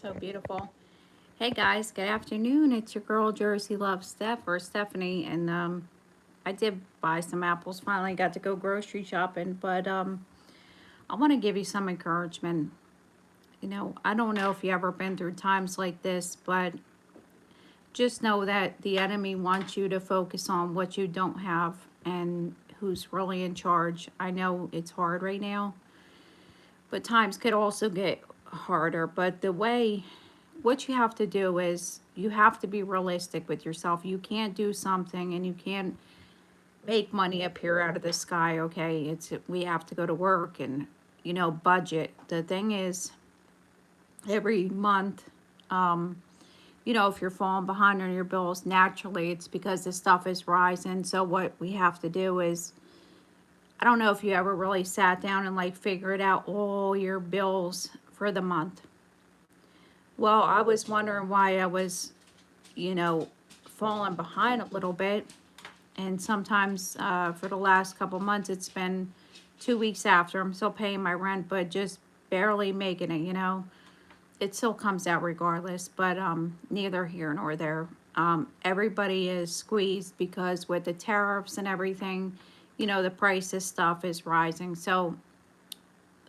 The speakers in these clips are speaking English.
So beautiful. Hey guys, good afternoon. It's your girl Jersey Love Steph or Stephanie, and I did buy some apples. Finally got to go grocery shopping, but I want to give you some encouragement. I don't know if you ever been through times like this, but just know that the enemy wants you to focus on what you don't have and who's really in charge. I know it's hard right now, but times could also get harder. But what you have to do is you have to be realistic with yourself. You can't do something and you can't make money appear out of the sky. Okay, we have to go to work and budget. The thing is, every month, if you're falling behind on your bills, naturally it's because the stuff is rising. So what we have to do is, I don't know if you ever really sat down and like figured out all your bills for the month. Well, I was wondering why I was, you know, falling behind a little bit. And sometimes for the last couple months, it's been 2 weeks after. I'm still paying my rent, but just barely making it. It still comes out regardless, but neither here nor there. Everybody is squeezed because with the tariffs and everything, the price of stuff is rising. So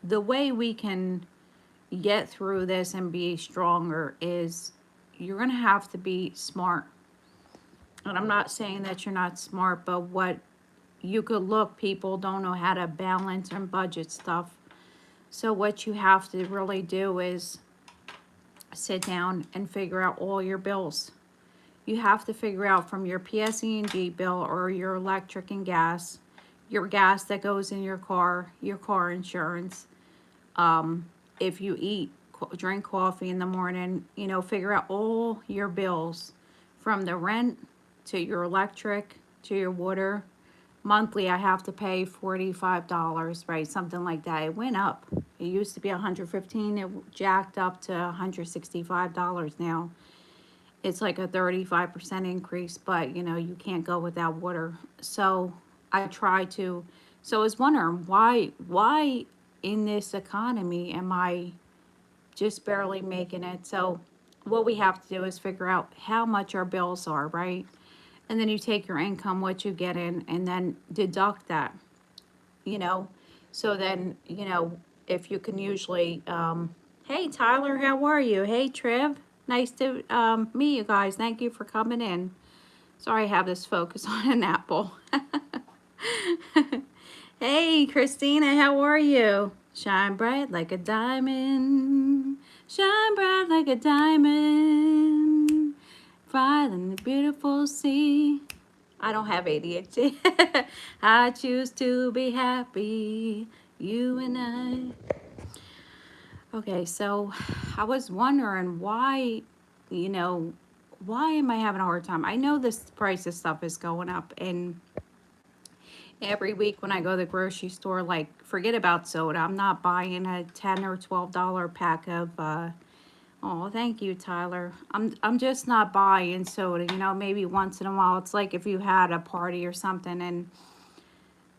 the way we can get through this and be stronger is you're going to have to be smart. And I'm not saying that you're not smart, but what you could look, people don't know how to balance and budget stuff. So what you have to really do is sit down and figure out all your bills. You have to figure out from your PSE&G bill or your electric and gas, your gas that goes in your car insurance. If you drink coffee in the morning, figure out all your bills from the rent to your electric to your water. Monthly, I have to pay $45, right? Something like that. It went up. It used to be $115. It jacked up to $165 now. It's like a 35% increase, but you can't go without water. So I try to. So I was wondering why in this economy am I just barely making it? So what we have to do is figure out how much our bills are, right? And then you take your income, what you get in, and then deduct that, you know. So then, if you can usually, hey Tyler, how are you? Hey Trev, nice to meet you guys. Thank you for coming in. Sorry, I have this focus on an apple. Hey Christina, how are you? Shine bright like a diamond. Shine bright like a diamond. Bright in the beautiful sea. I don't have ADHD. I choose to be happy. You and I. Okay, so I was wondering you know, why am I having a hard time? I know this price of stuff is going up, and every week when I go to the grocery store, like, forget about soda. I'm not buying a $10 or $12 pack of oh, thank you, Tyler. I'm just not buying soda, maybe once in a while. It's like if you had a party or something. And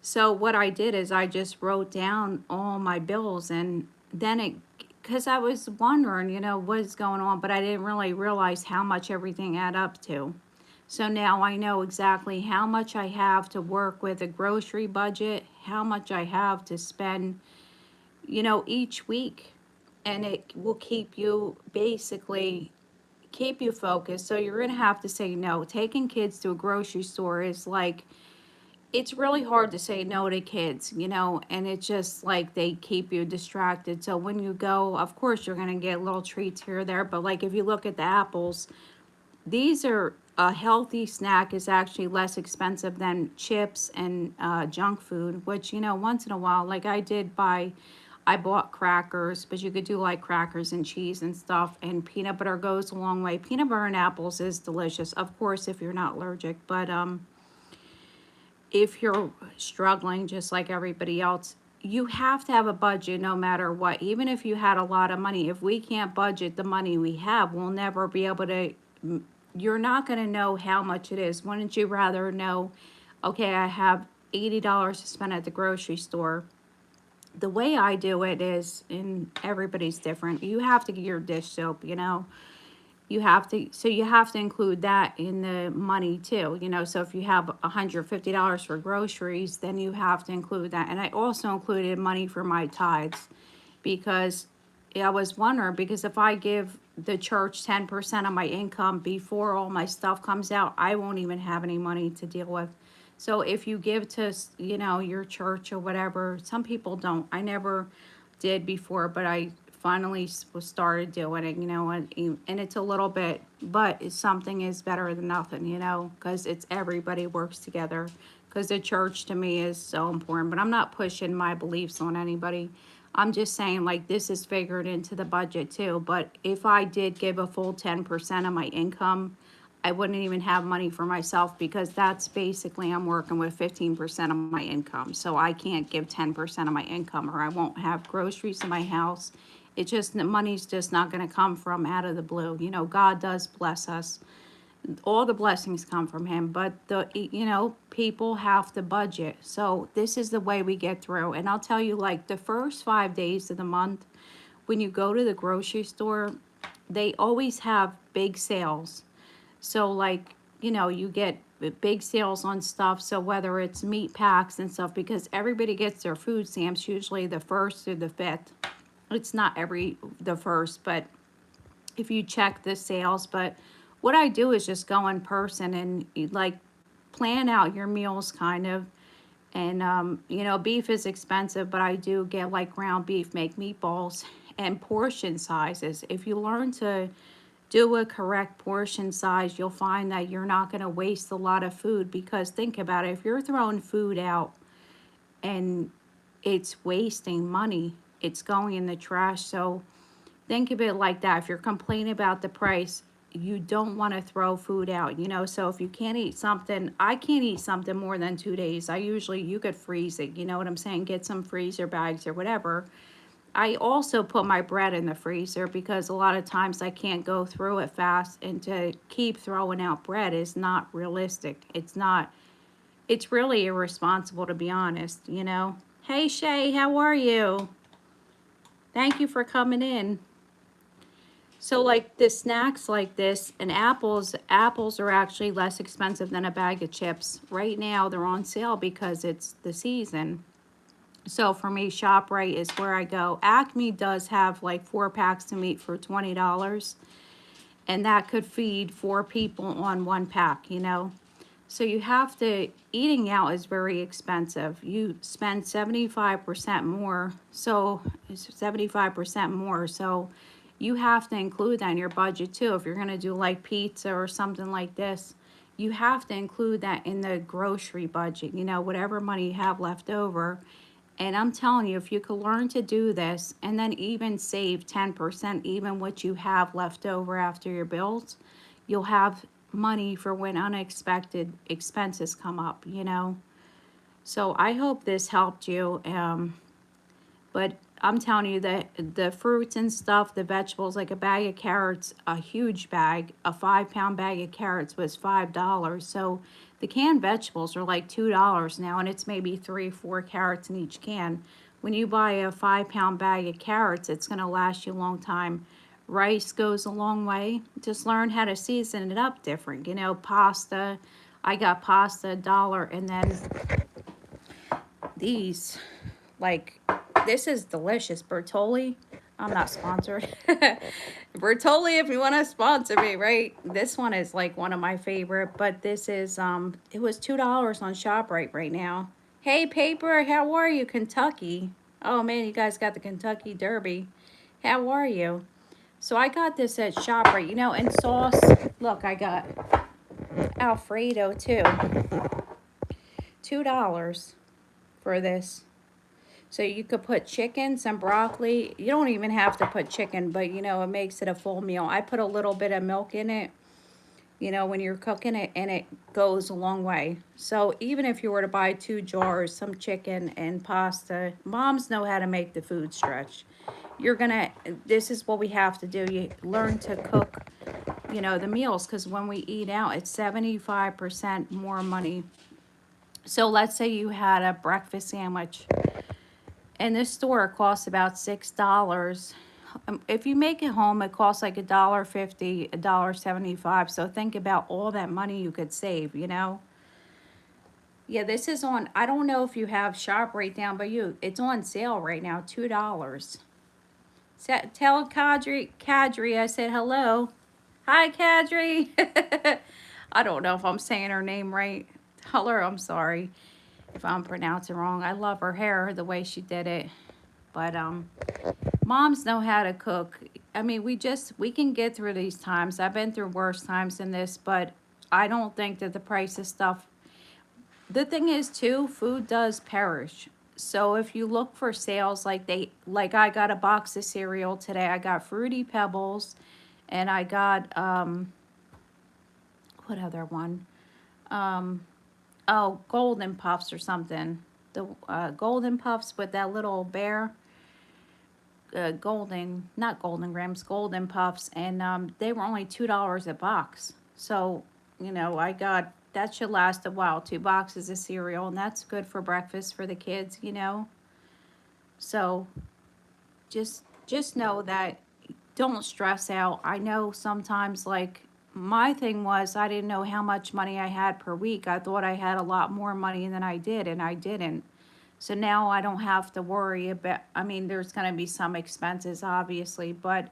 so what I did is I just wrote down all my bills, and then because I was wondering, what's going on, but I didn't really realize how much everything add up to. So now I know exactly how much I have to work with a grocery budget, how much I have to spend, each week. And it will keep you focused. So you're going to have to say no. Taking kids to a grocery store is like, it's really hard to say no to kids, and it's just like they keep you distracted. So when you go, of course, you're going to get little treats here or there. But like if you look at the apples, these are a healthy snack is actually less expensive than chips and junk food, which, once in a while, like I bought crackers, but you could do like crackers and cheese and stuff, and peanut butter goes a long way. Peanut butter and apples is delicious, of course, if you're not allergic, but if you're struggling just like everybody else, you have to have a budget no matter what. Even if you had a lot of money, if we can't budget the money we have, we'll never be able to. You're not going to know how much it is. Wouldn't you rather know, okay, I have $80 to spend at the grocery store, the way I do it is, and everybody's different, you have to get your dish soap, you know. You have to, so you have to include that in the money too, you know. So if you have $150 for groceries, then you have to include that. And I also included money for my tithes, because I was wondering, because if I give the church 10% of my income before all my stuff comes out, I won't even have any money to deal with. So if you give to, you know, your church or whatever, some people don't. I never did before, but I finally was started doing it, you know, and it's a little bit, but it's something is better than nothing, you know, because it's everybody works together. Because the church to me is so important, but I'm not pushing my beliefs on anybody. I'm just saying, like, this is figured into the budget too. But if I did give a full 10% of my income, I wouldn't even have money for myself, because that's basically, I'm working with 15% of my income. So I can't give 10% of my income, or I won't have groceries in my house. It just, the money's just not gonna come from out of the blue. You know, God does bless us. All the blessings come from him, but the, you know, people have to budget. So this is the way we get through. And I'll tell you, like, the first 5 days of the month, when you go to the grocery store, they always have big sales. So, like, you know, you get big sales on stuff. So whether it's meat packs and stuff, because everybody gets their food stamps usually the 1st or the 5th. It's not the 1st, but if you check the sales. But what I do is just go in person and, like, plan out your meals kind of. And, you know, beef is expensive, but I do get, like, ground beef, make meatballs, and portion sizes. If you learn to do a correct portion size, you'll find that you're not going to waste a lot of food. Because think about it, if you're throwing food out and it's wasting money, it's going in the trash. So think of it like that. If you're complaining about the price, you don't want to throw food out, you know. So if you can't eat something, I can't eat something more than 2 days. I usually, you could freeze it, you know what I'm saying? Get some freezer bags or whatever. I also put my bread in the freezer, because a lot of times I can't go through it fast, and to keep throwing out bread is not realistic. It's not, it's really irresponsible, to be honest, you know. Hey Shay, how are you? Thank you for coming in. So like the snacks like this, and apples are actually less expensive than a bag of chips. Right now they're on sale because it's the season. So for me, ShopRite is where I go. Acme does have like 4 packs of meat for $20, and that could feed 4 people on 1 pack, you know. So you have to, eating out is very expensive. You spend 75% more, so it's 75% more. So you have to include that in your budget too. If you're gonna do like pizza or something like this, you have to include that in the grocery budget, you know, whatever money you have left over. And I'm telling you, if you could learn to do this and then even save 10%, even what you have left over after your bills, you'll have money for when unexpected expenses come up, you know. So I hope this helped you. But I'm telling you that the fruits and stuff, the vegetables, like a bag of carrots, a huge bag, a 5 pound bag of carrots was $5. So the canned vegetables are like $2 now, and it's maybe 3 or 4 carrots in each can. When you buy a 5 pound bag of carrots, it's going to last you a long time. Rice goes a long way. Just learn how to season it up different. You know, pasta. I got pasta $1, and then these, like, this is delicious. Bertolli. I'm not sponsored. Bertolli, if you want to sponsor me, right? This one is like one of my favorite, but this is, it was $2 on ShopRite right now. Hey, Paper, how are you? Kentucky. Oh man, you guys got the Kentucky Derby. How are you? So I got this at ShopRite, you know, and sauce. Look, I got Alfredo too. $2 for this. So you could put chicken, some broccoli. You don't even have to put chicken, but you know, it makes it a full meal. I put a little bit of milk in it, you know, when you're cooking it, and it goes a long way. So even if you were to buy 2 jars, some chicken and pasta, moms know how to make the food stretch. You're gonna, this is what we have to do. You learn to cook, you know, the meals, because when we eat out, it's 75% more money. So let's say you had a breakfast sandwich. And this store costs about $6. If you make it home, it costs like $1.50, $1.75. So think about all that money you could save, you know? Yeah, this is on, I don't know if you have shop right down, but it's on sale right now, $2. Tell Kadri I said hello. Hi, Kadri. I don't know if I'm saying her name right. Tell her I'm sorry if I'm pronouncing wrong. I love her hair, the way she did it. But moms know how to cook. I mean, we can get through these times. I've been through worse times than this, but I don't think that the price of stuff, the thing is too, food does perish. So if you look for sales, like I got a box of cereal today. I got Fruity Pebbles, and I got what other one? Um, oh, Golden Puffs or something. The Golden Puffs with that little bear. Golden, not Golden Grams, Golden Puffs, and they were only $2 a box. So, you know, I got that should last a while. 2 boxes of cereal, and that's good for breakfast for the kids, you know. So just know that don't stress out. I know sometimes like my thing was I didn't know how much money I had per week. I thought I had a lot more money than I did, and I didn't. So now I don't have to worry about, I mean, there's going to be some expenses, obviously, but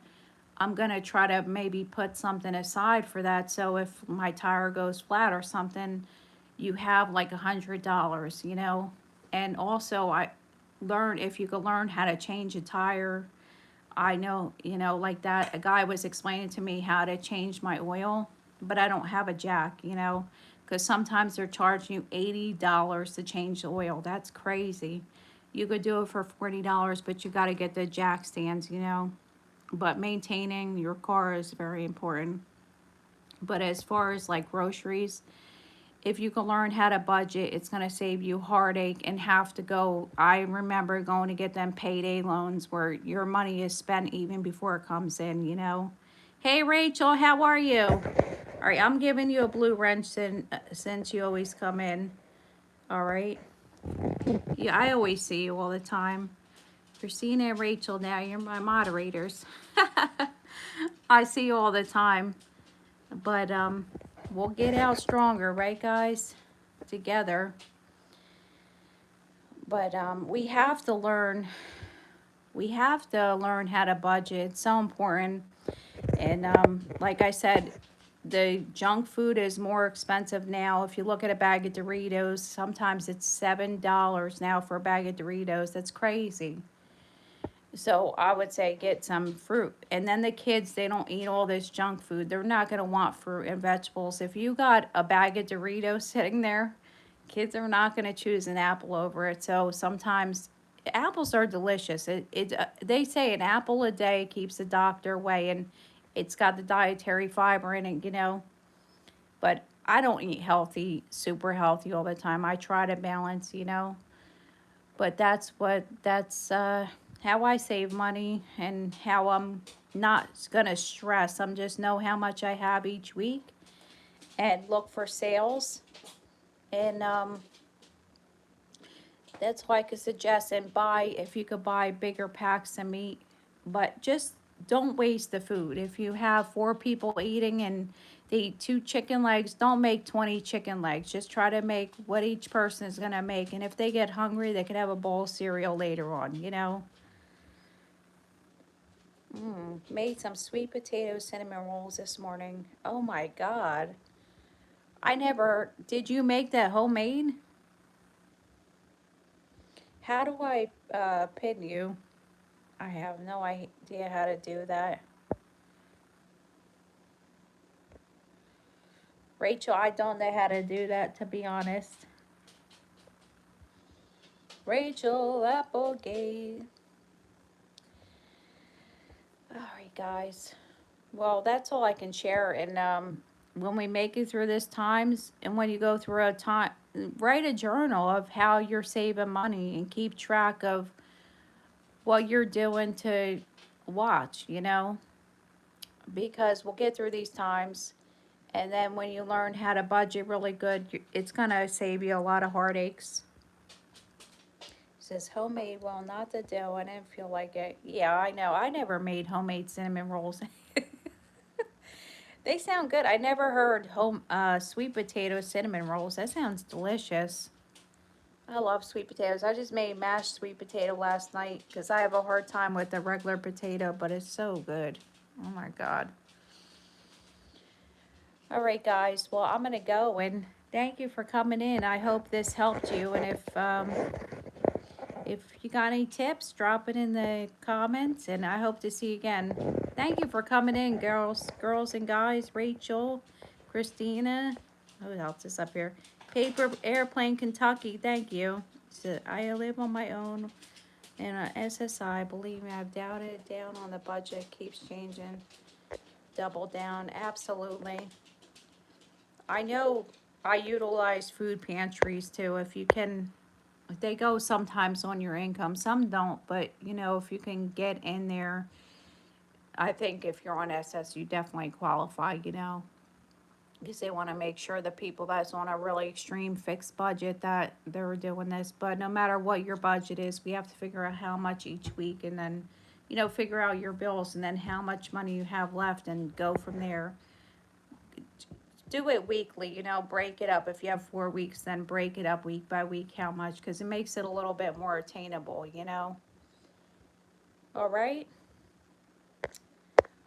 I'm going to try to maybe put something aside for that. So if my tire goes flat or something, you have like $100, you know? And also, I learn if you could learn how to change a tire. I know, you know, like that. A guy was explaining to me how to change my oil, but I don't have a jack, you know, because sometimes they're charging you $80 to change the oil. That's crazy. You could do it for $40, but you got to get the jack stands, you know. But maintaining your car is very important. But as far as like groceries, if you can learn how to budget, it's going to save you heartache and have to go. I remember going to get them payday loans where your money is spent even before it comes in, you know. Hey, Rachel, how are you? All right, I'm giving you a blue wrench since you always come in. All right. Yeah, I always see you all the time. Christina and Rachel, now you're my moderators. I see you all the time. But we'll get out stronger, right, guys? Together. But we have to learn. We have to learn how to budget. It's so important. And like I said, the junk food is more expensive now. If you look at a bag of Doritos, sometimes it's $7 now for a bag of Doritos. That's crazy. So I would say get some fruit. And then the kids, they don't eat all this junk food. They're not going to want fruit and vegetables. If you got a bag of Doritos sitting there, kids are not going to choose an apple over it. So sometimes apples are delicious. They say an apple a day keeps the doctor away, and it's got the dietary fiber in it, you know. But I don't eat healthy, super healthy all the time. I try to balance, you know. But that's how I save money and how I'm not gonna stress. I'm just know how much I have each week and look for sales. And that's why I could suggest and buy, if you could buy bigger packs of meat, but just don't waste the food. If you have 4 people eating and they eat 2 chicken legs, don't make 20 chicken legs. Just try to make what each person is gonna make. And if they get hungry, they could have a bowl of cereal later on, you know. Made some sweet potato cinnamon rolls this morning. Oh my God. I never, did you make that homemade? How do I pin you? I have no idea how to do that. Rachel, I don't know how to do that, to be honest. Rachel Applegate. All right, guys. Well, that's all I can share. And when we make it through this times, and when you go through a time, write a journal of how you're saving money and keep track of what you're doing to watch, you know, because we'll get through these times. And then when you learn how to budget really good, it's going to save you a lot of heartaches. Says homemade, well, not the dough. I didn't feel like it. Yeah, I know. I never made homemade cinnamon rolls. They sound good. I never heard sweet potato cinnamon rolls. That sounds delicious. I love sweet potatoes. I just made mashed sweet potato last night because I have a hard time with the regular potato, but it's so good. Oh my God. All right, guys. Well, I'm gonna go and thank you for coming in. I hope this helped you. And if you got any tips, drop it in the comments. And I hope to see you again. Thank you for coming in, girls and guys. Rachel, Christina. Who else is up here? Paper Airplane Kentucky. Thank you. So I live on my own. And SSI, believe me, I've doubted down on the budget. Keeps changing. Double down. Absolutely. I know I utilize food pantries too. If you can, they go sometimes on your income. Some don't, but you know, if you can get in there, I think if you're on SS, you definitely qualify, you know, because they want to make sure the people that's on a really extreme fixed budget that they're doing this. But no matter what your budget is, we have to figure out how much each week and then, you know, figure out your bills and then how much money you have left and go from there. Do it weekly, you know, break it up. If you have 4 weeks, then break it up week by week how much, because it makes it a little bit more attainable, you know. All right,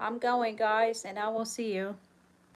I'm going, guys, and I will see you.